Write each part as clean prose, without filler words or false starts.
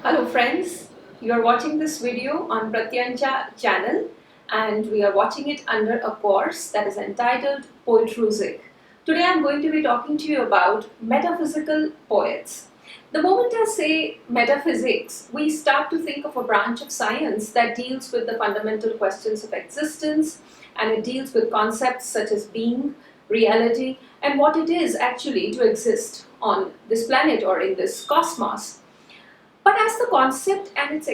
Hello friends, you are watching this video on Pratyancha channel and we are watching it under a course that is entitled Poetrusic. Today I am going to be talking to you about metaphysical poets. The moment I say metaphysics, we start to think of a branch of science that deals with the fundamental questions of existence, and it deals with concepts such as being, reality, and what it is actually to exist on this planet or in this cosmos. But as the concept and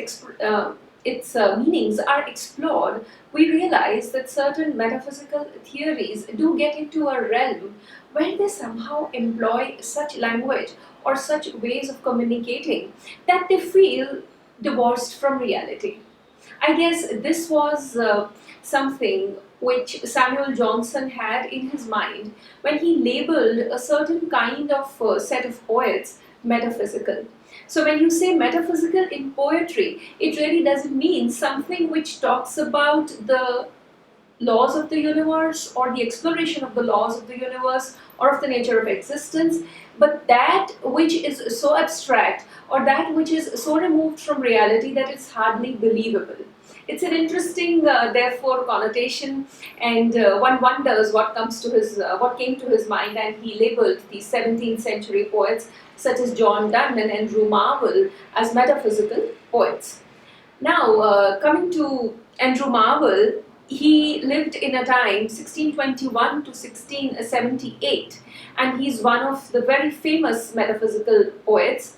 its meanings are explored, we realize that certain metaphysical theories do get into a realm where they somehow employ such language or such ways of communicating that they feel divorced from reality. I guess this was something which Samuel Johnson had in his mind when he labeled a certain kind of set of poets metaphysical. So, when you say metaphysical in poetry, it really doesn't mean something which talks about the laws of the universe or the exploration of the laws of the universe or of the nature of existence, but that which is so abstract or that which is so removed from reality that it's hardly believable. It's an interesting, therefore, connotation, and one wonders what came to his mind, and he labeled the 17th century poets such as John Donne and Andrew Marvell as metaphysical poets. Now, coming to Andrew Marvell, he lived in a time 1621 to 1678, and he's one of the very famous metaphysical poets.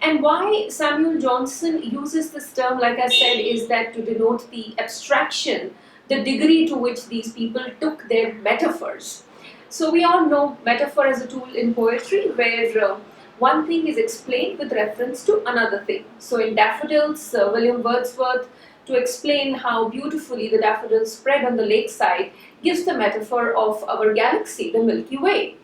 And why Samuel Johnson uses this term, like I said, is that to denote the abstraction, the degree to which these people took their metaphors. So we all know metaphor as a tool in poetry where one thing is explained with reference to another thing. So in Daffodils, William Wordsworth, to explain how beautifully the daffodils spread on the lakeside, gives the metaphor of our galaxy, the Milky Way.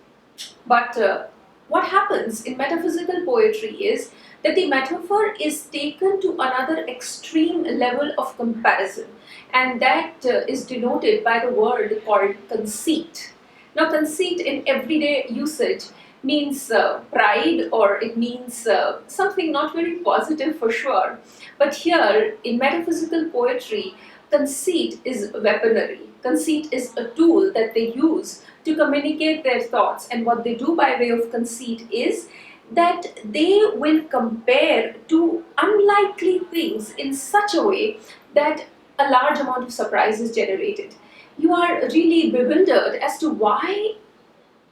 But what happens in metaphysical poetry is that the metaphor is taken to another extreme level of comparison, and that is denoted by the word called conceit. Now, conceit in everyday usage means pride, or it means something not very positive for sure. But here in metaphysical poetry, conceit is weaponry. Conceit is a tool that they use to communicate their thoughts, and what they do by way of conceit is that they will compare two unlikely things in such a way that a large amount of surprise is generated. You are really bewildered as to why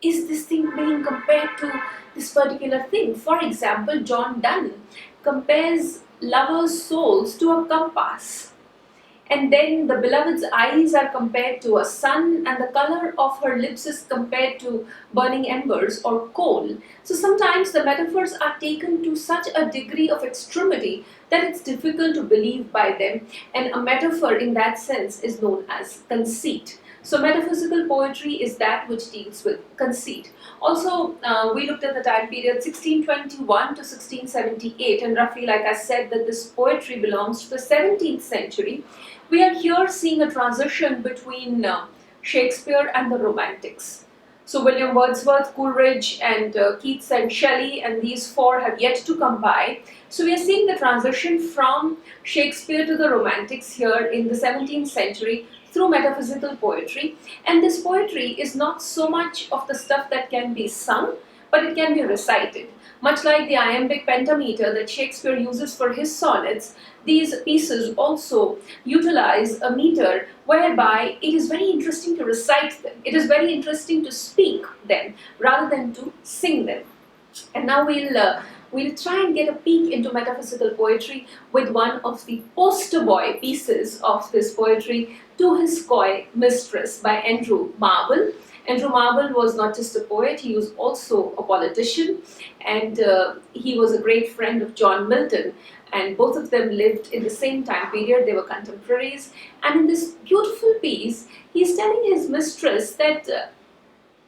is this thing being compared to this particular thing. For example, John Donne compares lovers' souls to a compass. And then the beloved's eyes are compared to a sun, and the color of her lips is compared to burning embers or coal. So sometimes the metaphors are taken to such a degree of extremity that it's difficult to believe by them, and a metaphor in that sense is known as conceit. So metaphysical poetry is that which deals with conceit. Also, we looked at the time period 1621 to 1678, and roughly, like I said, that this poetry belongs to the 17th century. We are here seeing a transition between Shakespeare and the Romantics. So William Wordsworth, Coleridge, and Keats and Shelley, and these four have yet to come by. So we are seeing the transition from Shakespeare to the Romantics here in the 17th century through metaphysical poetry. And this poetry is not so much of the stuff that can be sung, but it can be recited. Much like the iambic pentameter that Shakespeare uses for his sonnets, these pieces also utilize a meter whereby it is very interesting to recite them. It is very interesting to speak them rather than to sing them. And now we'll try and get a peek into metaphysical poetry with one of the poster boy pieces of this poetry, To His Coy Mistress by Andrew Marvell. Andrew Marvell was not just a poet, he was also a politician, and he was a great friend of John Milton, and both of them lived in the same time period. They were contemporaries, and in this beautiful piece, he's telling his mistress that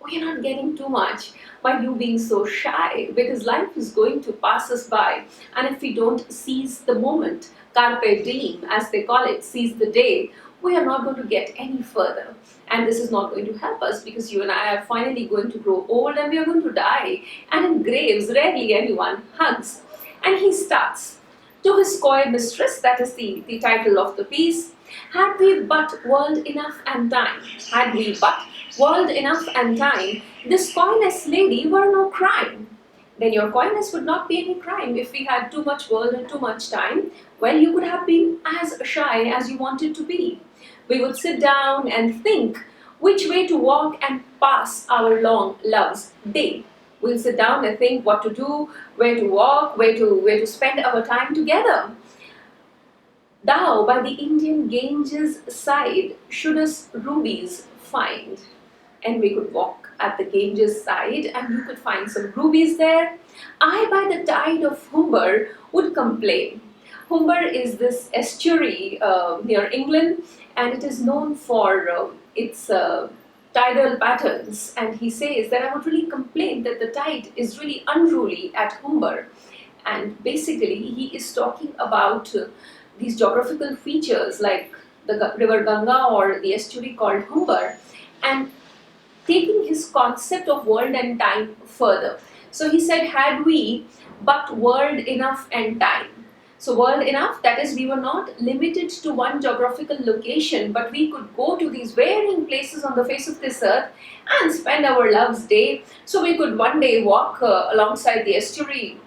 we are not getting too much by you being so shy, because life is going to pass us by, and if we don't seize the moment, carpe diem as they call it, seize the day, we are not going to get any further. And this is not going to help us, because you and I are finally going to grow old and we are going to die. And in graves, rarely anyone hugs. And he starts, To his coy mistress, that is the title of the piece. Had we but world enough and time, had we but world enough and time, this coyness, lady, were no crime. Then your coyness would not be any crime. If we had too much world and too much time, well, you could have been as shy as you wanted to be. We would sit down and think which way to walk and pass our long love's day. We'll sit down and think what to do, where to walk, where to spend our time together. Thou by the Indian Ganges side shouldst rubies find. And we could walk at the Ganges side and you could find some rubies there. I by the tide of Humber would complain. Humber is this estuary near England, and it is known for its tidal patterns. And he says that I would really complain that the tide is really unruly at Humber. And basically he is talking about these geographical features like the river Ganga or the estuary called Humber, and taking his concept of world and time further. So he said, had we but world enough and time. So world enough, that is, we were not limited to one geographical location, but we could go to these varying places on the face of this earth and spend our love's day. So we could one day walk alongside the estuary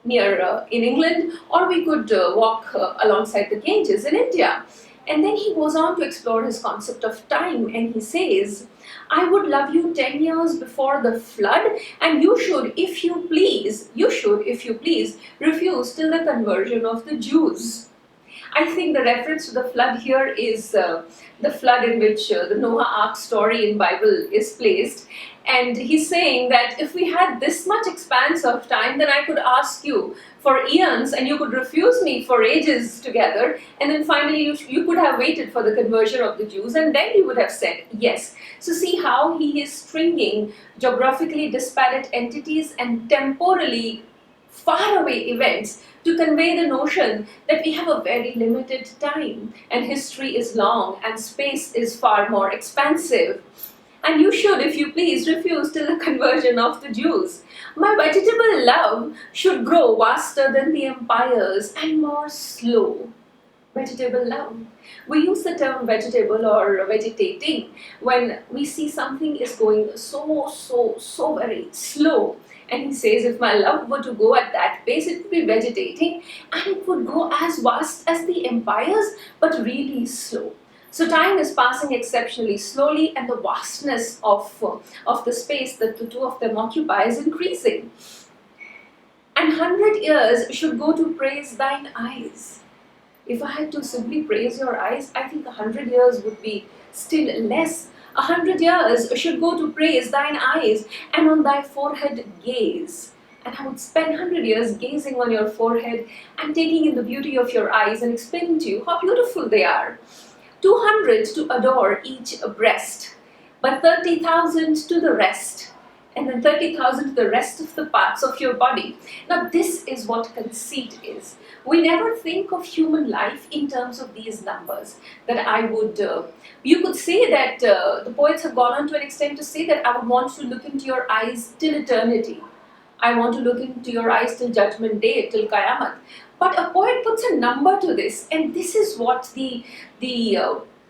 near in England, or we could walk alongside the Ganges in India. And then he goes on to explore his concept of time, and he says, I would love you 10 years before the flood, and you should, if you please, refuse till the conversion of the Jews. I think the reference to the flood here is the flood in which the Noah Ark story in Bible is placed. And he's saying that if we had this much expanse of time, then I could ask you for eons and you could refuse me for ages together. And then finally you could have waited for the conversion of the Jews, and then you would have said yes. So see how he is stringing geographically disparate entities and temporally far away events to convey the notion that we have a very limited time and history is long and space is far more expansive. And you should, if you please, refuse till the conversion of the Jews. My vegetable love should grow vaster than the empires and more slow. Vegetable love. We use the term vegetable or vegetating when we see something is going so very slow. And he says, if my love were to go at that pace, it would be vegetating and it would go as vast as the empires, but really slow. So time is passing exceptionally slowly, and the vastness of the space that the two of them occupy is increasing. And 100 years should go to praise thine eyes. If I had to simply praise your eyes, I think 100 years would be still less. 100 years should go to praise thine eyes, and on thy forehead gaze. And I would spend 100 years gazing on your forehead and taking in the beauty of your eyes and explaining to you how beautiful they are. 200 to adore each breast, but 30,000 to the rest, and then 30,000 to the rest of the parts of your body. Now this is what conceit is. We never think of human life in terms of these numbers. That you could say that the poets have gone on to an extent to say that I would want to look into your eyes till eternity. I want to look into your eyes till judgment day, till Qayamat. But a poet puts a number to this, and this is what the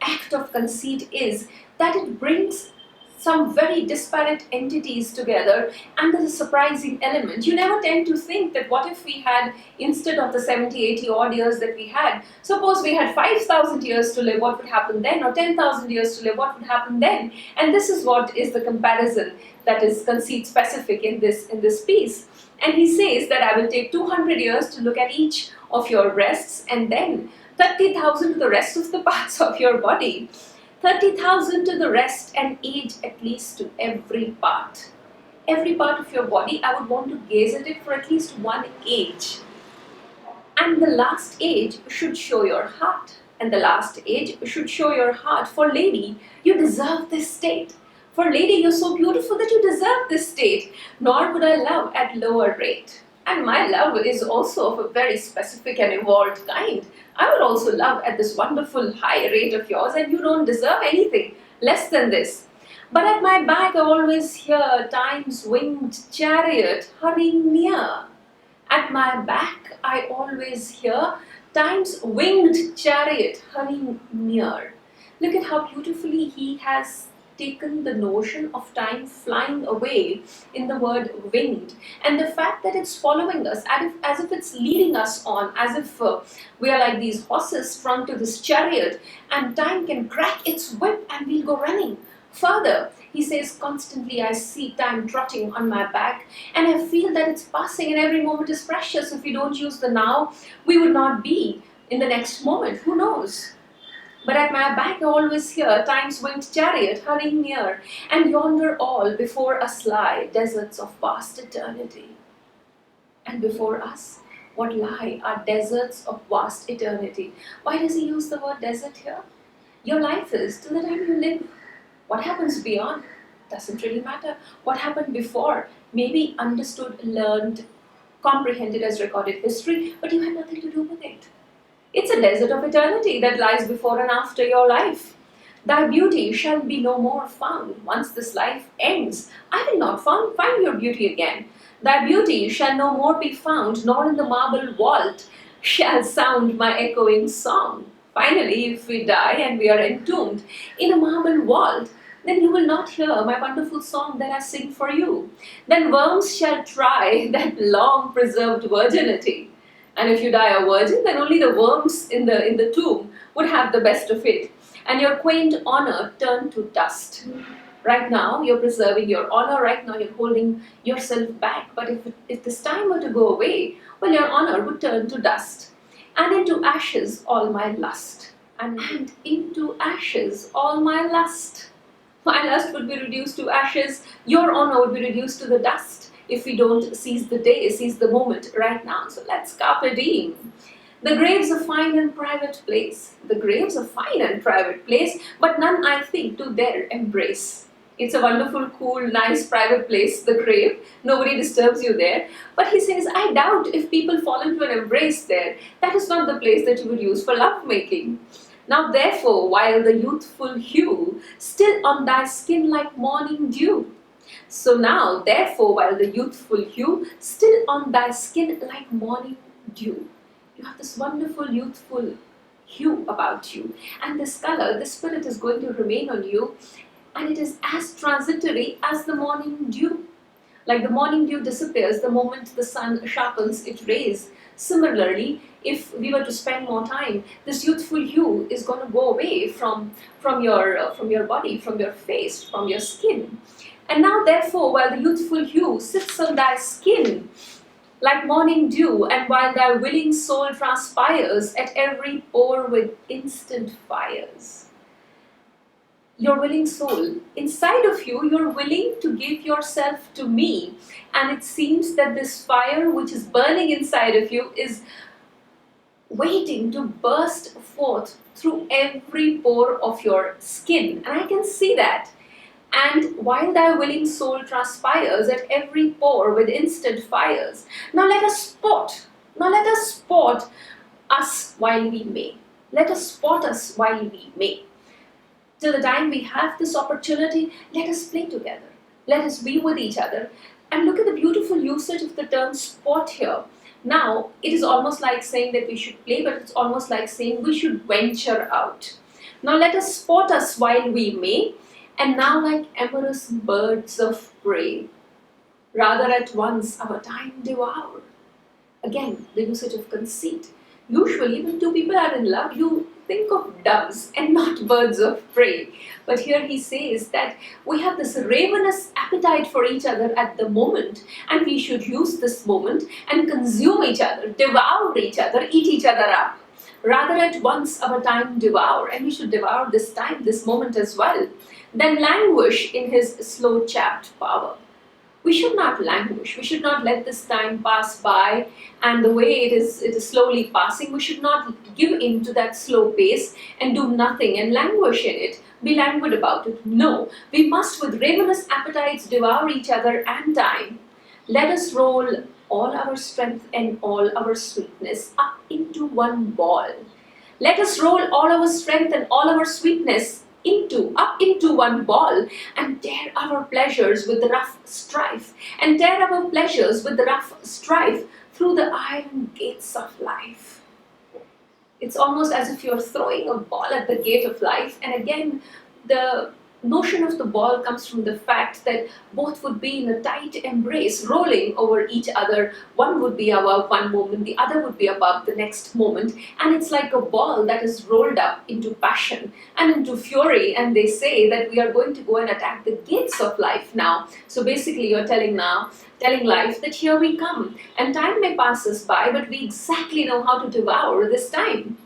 act of conceit is, that it brings some very disparate entities together, and there's a surprising element. You never tend to think that what if we had, instead of the 70, 80 odd years that we had, suppose we had 5,000 years to live, what would happen then? Or 10,000 years to live, what would happen then? And this is what is the comparison that is conceit specific in this piece. And he says that I will take 200 years to look at each of your breasts, and then 30,000 to the rest of the parts of your body. 30,000 to the rest, and age at least to every part. Every part of your body, I would want to gaze at it for at least one age. And the last age should show your heart. And the last age should show your heart. For lady, you deserve this state. For lady, you're so beautiful that you deserve this state. Nor would I love at lower rate. And my love is also of a very specific and evolved kind. I would also love at this wonderful high rate of yours, and you don't deserve anything less than this. But at my back I always hear time's winged chariot hurrying near. At my back I always hear time's winged chariot hurrying near. Look at how beautifully he has taken the notion of time flying away in the word winged, and the fact that it's following us as if it's leading us on, as if we are like these horses strung to this chariot, and time can crack its whip and we'll go running further. He says, constantly I see time trotting on my back, and I feel that it's passing and every moment is precious. If we don't use the now, we would not be in the next moment. Who knows? But at my back I always hear time's winged chariot hurrying near, and yonder all before us lie deserts of vast eternity. And before us, what lie are deserts of vast eternity. Why does he use the word desert here? Your life is till the time you live. What happens beyond doesn't really matter. What happened before may be understood, learned, comprehended as recorded history, but you had nothing to do with it. It's a desert of eternity that lies before and after your life. Thy beauty shall be no more found. Once this life ends, I will not find your beauty again. Thy beauty shall no more be found, nor in the marble vault shall sound my echoing song. Finally, if we die and we are entombed in a marble vault, then you will not hear my wonderful song that I sing for you. Then worms shall try that long preserved virginity. And if you die a virgin, then only the worms in the tomb would have the best of it, and your quaint honor turn to dust. Right now, you're preserving your honor. Right now, you're holding yourself back. But if this time were to go away, well, your honor would turn to dust. And into ashes all my lust. And into ashes all my lust. My lust would be reduced to ashes. Your honor would be reduced to the dust if we don't seize the day, seize the moment right now. So let's carpe diem. The grave's a fine and private place. The grave's a fine and private place, but none, I think, to dare embrace. It's a wonderful, cool, nice, private place, the grave. Nobody disturbs you there. But he says, I doubt if people fall into an embrace there. That is not the place that you would use for lovemaking. Now therefore, while the youthful hue still on thy skin like morning dew. So now, therefore, while the youthful hue still on thy skin like morning dew. You have this wonderful youthful hue about you. And this color, this spirit is going to remain on you. And it is as transitory as the morning dew. Like the morning dew disappears the moment the sun sharpens its rays. Similarly, if we were to spend more time, this youthful hue is going to go away from your body, from your face, from your skin. And now, therefore, while the youthful hue sits on thy skin like morning dew, and while thy willing soul transpires at every pore with instant fires. Your willing soul, inside of you, you're willing to give yourself to me. And it seems that this fire which is burning inside of you is waiting to burst forth through every pore of your skin. And I can see that. And while thy willing soul transpires at every pore with instant fires, now let us spot us while we may. Let us spot us while we may. Till the time we have this opportunity, let us play together. Let us be with each other. And look at the beautiful usage of the term spot here. Now, it is almost like saying that we should play, but it's almost like saying we should venture out. Now let us spot us while we may. And now, like amorous birds of prey, rather at once our time devour. Again, the usage of conceit. Usually, when two people are in love, you think of doves and not birds of prey. But here he says that we have this ravenous appetite for each other at the moment, and we should use this moment and consume each other, devour each other, eat each other up. Rather at once our time devour, and we should devour this time, this moment as well, than languish in his slow chapped power. We should not languish. We should not let this time pass by, and the way it is slowly passing, we should not give in to that slow pace and do nothing and languish in it, be languid about it. No, we must with ravenous appetites devour each other and time. Let us roll all our strength and all our sweetness up into one ball. Let us roll all our strength and all our sweetness up into one ball, and tear our pleasures with the rough strife, and tear our pleasures with the rough strife through the iron gates of life. It's almost as if you're throwing a ball at the gate of life. And again, the notion of the ball comes from the fact that both would be in a tight embrace, rolling over each other. One would be above one moment, the other would be above the next moment. And it's like a ball that is rolled up into passion and into fury. And they say that we are going to go and attack the gates of life now. So basically, you're telling life that here we come, and time may pass us by, but we exactly know how to devour this time.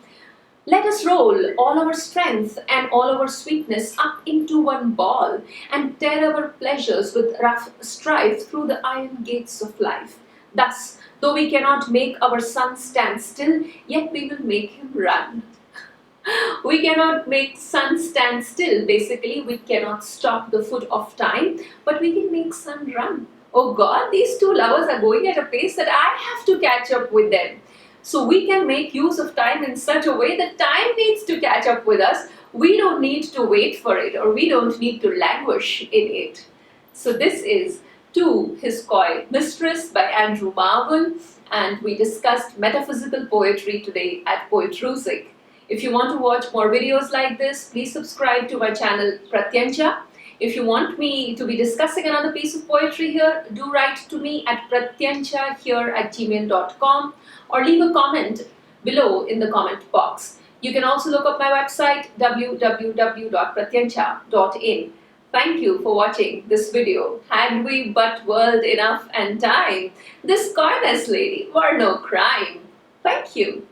Let us roll all our strength and all our sweetness up into one ball and tear our pleasures with rough strife through the iron gates of life. Thus, though we cannot make our sun stand still, yet we will make him run. We cannot make sun stand still. Basically, we cannot stop the foot of time, but we can make sun run. Oh God, these two lovers are going at a pace that I have to catch up with them. So we can make use of time in such a way that time needs to catch up with us. We don't need to wait for it, or we don't need to languish in it. So this is To His Coy Mistress by Andrew Marvell, and we discussed metaphysical poetry today at Poetrusic. If you want to watch more videos like this, please subscribe to my channel Pratyancha. If you want me to be discussing another piece of poetry here, do write to me at pratyancha@gmail.com or leave a comment below in the comment box. You can also look up my website www.pratyancha.in. Thank you for watching this video. Had we but world enough and time, this coyness lady were no crime. Thank you.